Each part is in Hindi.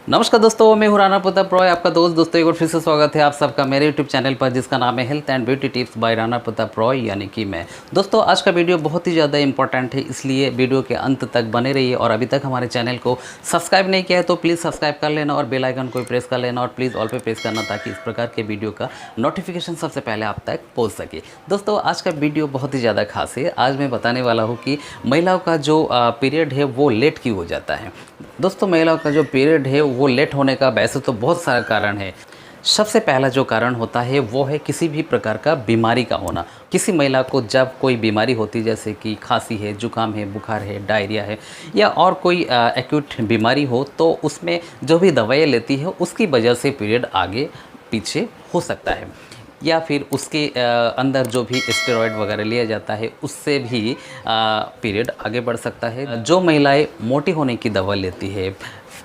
नमस्कार दोस्तों, मैं हूं राणा प्रताप रॉय, आपका दोस्त। दोस्तों एक बार फिर से स्वागत है आप सबका मेरे यूट्यूब चैनल पर, जिसका नाम है health and beauty tips by Rana Pratap Roy, यानी कि मैं। दोस्तों आज का वीडियो बहुत ही ज़्यादा इंपॉर्टेंट है, इसलिए वीडियो के अंत तक बने रहिए। और अभी तक हमारे चैनल को सब्सक्राइब नहीं किया है तो प्लीज़ सब्सक्राइब कर लेना और बेल आइकन को प्रेस कर लेना और प्लीज़ ऑल पे प्रेस करना, ताकि इस प्रकार के वीडियो का नोटिफिकेशन सबसे पहले आप तक पहुँच सके। दोस्तों आज का वीडियो बहुत ही ज़्यादा खास है। आज मैं बताने वाला हूँ कि महिलाओं का जो पीरियड है वो लेट क्यों हो जाता है। दोस्तों महिलाओं का जो पीरियड है वो लेट होने का वैसे तो बहुत सारा कारण है। सबसे पहला जो कारण होता है वो है किसी भी प्रकार का बीमारी का होना। किसी महिला को जब कोई बीमारी होती है, जैसे कि खांसी है, जुकाम है, बुखार है, डायरिया है या और कोई एक्यूट बीमारी हो, तो उसमें जो भी दवाइयाँ लेती है उसकी वजह से पीरियड आगे पीछे हो सकता है। या फिर उसके अंदर जो भी स्टेरॉयड वगैरह लिया जाता है उससे भी पीरियड आगे बढ़ सकता है। जो महिलाएं मोटी होने की दवा लेती है,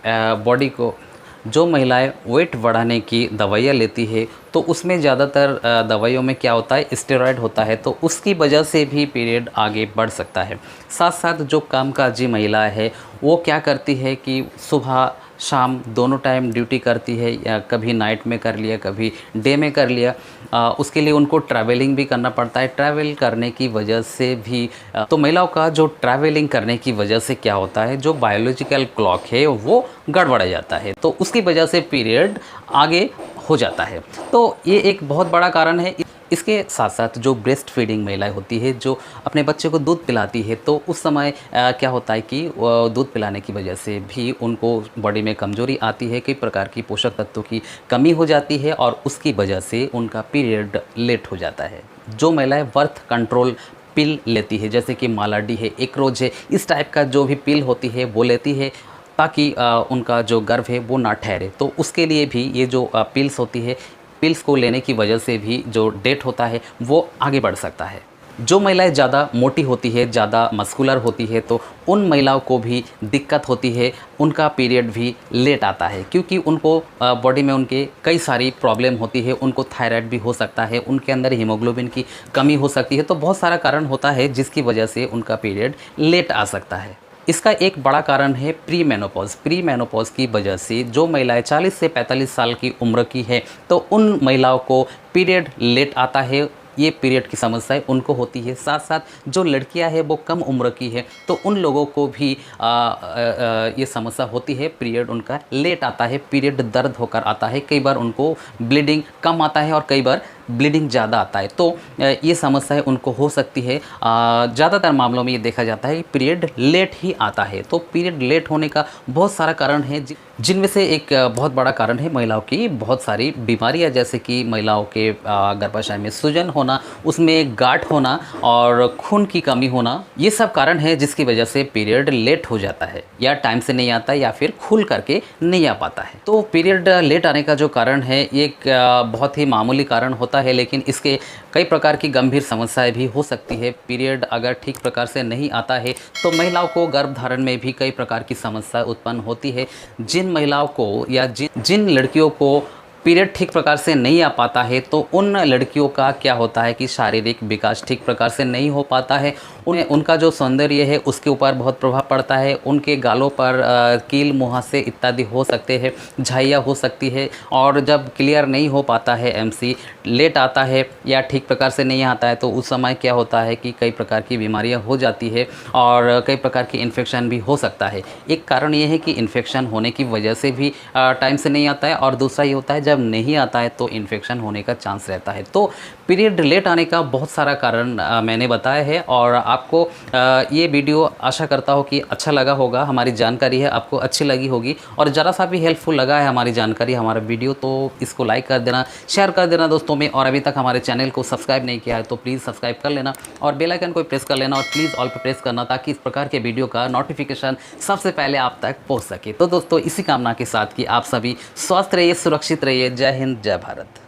बॉडी को जो महिलाएं वेट बढ़ाने की दवाइयाँ लेती है, तो उसमें ज़्यादातर दवाइयों में क्या होता है, स्टेरॉयड होता है, तो उसकी वजह से भी पीरियड आगे बढ़ सकता है। साथ साथ जो कामकाजी महिला है वो क्या करती है कि सुबह शाम दोनों टाइम ड्यूटी करती है, या कभी नाइट में कर लिया, कभी डे में कर लिया। उसके लिए उनको ट्रैवलिंग भी करना पड़ता है। ट्रैवल करने की वजह से भी तो महिलाओं का जो ट्रैवलिंग करने की वजह से क्या होता है, जो बायोलॉजिकल क्लॉक है वो गड़बड़ जाता है, तो उसकी वजह से पीरियड आगे हो जाता है। तो ये एक बहुत बड़ा कारण है। इसके साथ साथ जो ब्रेस्ट फीडिंग महिलाएं होती है, जो अपने बच्चे को दूध पिलाती है, तो उस समय क्या होता है कि दूध पिलाने की वजह से भी उनको बॉडी में कमजोरी आती है, कई प्रकार की पोषक तत्वों की कमी हो जाती है और उसकी वजह से उनका पीरियड लेट हो जाता है। जो महिलाएं बर्थ कंट्रोल पिल लेती है, जैसे कि मालाडी है, एक्रोज है, इस टाइप का जो भी पिल होती है वो लेती है, ताकि उनका जो गर्भ है वो ना ठहरे, तो उसके लिए भी ये जो पिल्स होती है, पिल्स को लेने की वजह से भी जो डेट होता है वो आगे बढ़ सकता है। जो महिलाएं ज़्यादा मोटी होती है, ज़्यादा मस्कुलर होती है, तो उन महिलाओं को भी दिक्कत होती है, उनका पीरियड भी लेट आता है, क्योंकि उनको बॉडी में उनके कई सारी प्रॉब्लम होती है। उनको थायराइड भी हो सकता है, उनके अंदर हीमोग्लोबिन की कमी हो सकती है, तो बहुत सारा कारण होता है जिसकी वजह से उनका पीरियड लेट आ सकता है। इसका एक बड़ा कारण है प्री मेनोपॉज। प्री मेनोपॉज की वजह से जो महिलाएं 40 से 45 साल की उम्र की है, तो उन महिलाओं को पीरियड लेट आता है। ये पीरियड की समस्याएं उनको होती है। साथ साथ जो लड़कियां हैं वो कम उम्र की है, तो उन लोगों को भी ये समस्या होती है, पीरियड उनका लेट आता है, पीरियड दर्द होकर आता है। कई बार उनको ब्लीडिंग कम आता है और कई बार ब्लीडिंग ज़्यादा आता है, तो ये समस्याएं उनको हो सकती है। ज़्यादातर मामलों में ये देखा जाता है कि पीरियड लेट ही आता है। तो पीरियड लेट होने का बहुत सारा कारण है, जिनमें से एक बहुत बड़ा कारण है महिलाओं की बहुत सारी बीमारियां, जैसे कि महिलाओं के गर्भाशय में सूजन होना, उसमें गांठ होना और खून की कमी होना। ये सब कारण है जिसकी वजह से पीरियड लेट हो जाता है, या टाइम से नहीं आता, या फिर खुल करके नहीं आ पाता है। तो पीरियड लेट आने का जो कारण है एक बहुत ही मामूली कारण होता है, लेकिन इसके कई प्रकार की गंभीर समस्याएं भी हो सकती है। पीरियड अगर ठीक प्रकार से नहीं आता है तो महिलाओं को गर्भधारण में भी कई प्रकार की समस्या उत्पन्न होती है। जिन महिलाओं को या जिन लड़कियों को पीरियड ठीक प्रकार से नहीं आ पाता है, तो उन लड़कियों का क्या होता है कि शारीरिक विकास ठीक प्रकार से नहीं हो पाता है। उनका जो सौंदर्य है उसके ऊपर बहुत प्रभाव पड़ता है। उनके गालों पर कील, मुहासे इत्यादि हो सकते हैं, झाइयाँ हो सकती है। और जब क्लियर नहीं हो पाता है, एमसी लेट आता है या ठीक प्रकार से नहीं आता है, तो उस समय क्या होता है कि कई प्रकार की बीमारियां हो जाती है और कई प्रकार की इन्फेक्शन भी हो सकता है। एक कारण ये है कि इन्फेक्शन होने की वजह से भी टाइम से नहीं आता है, और दूसरा ये होता है जब नहीं आता है तो इन्फेक्शन होने का चांस रहता है। तो पीरियड लेट आने का बहुत सारा कारण मैंने बताया है, और आपको ये वीडियो आशा करता हूँ कि अच्छा लगा होगा। हमारी जानकारी है आपको अच्छी लगी होगी, और ज़रा सा भी हेल्पफुल लगा है हमारी जानकारी, हमारा वीडियो, तो इसको लाइक कर देना, शेयर कर देना दोस्तों में। और अभी तक हमारे चैनल को सब्सक्राइब नहीं किया है तो प्लीज़ सब्सक्राइब कर लेना और बेल आइकन को प्रेस कर लेना, और प्लीज़ ऑल पे प्रेस करना, ताकि इस प्रकार के वीडियो का नोटिफिकेशन सबसे पहले आप तक पहुँच सके। तो दोस्तों इसी कामना के साथ कि आप सभी स्वस्थ रहिए, सुरक्षित रहिए। जय हिंद, जय भारत।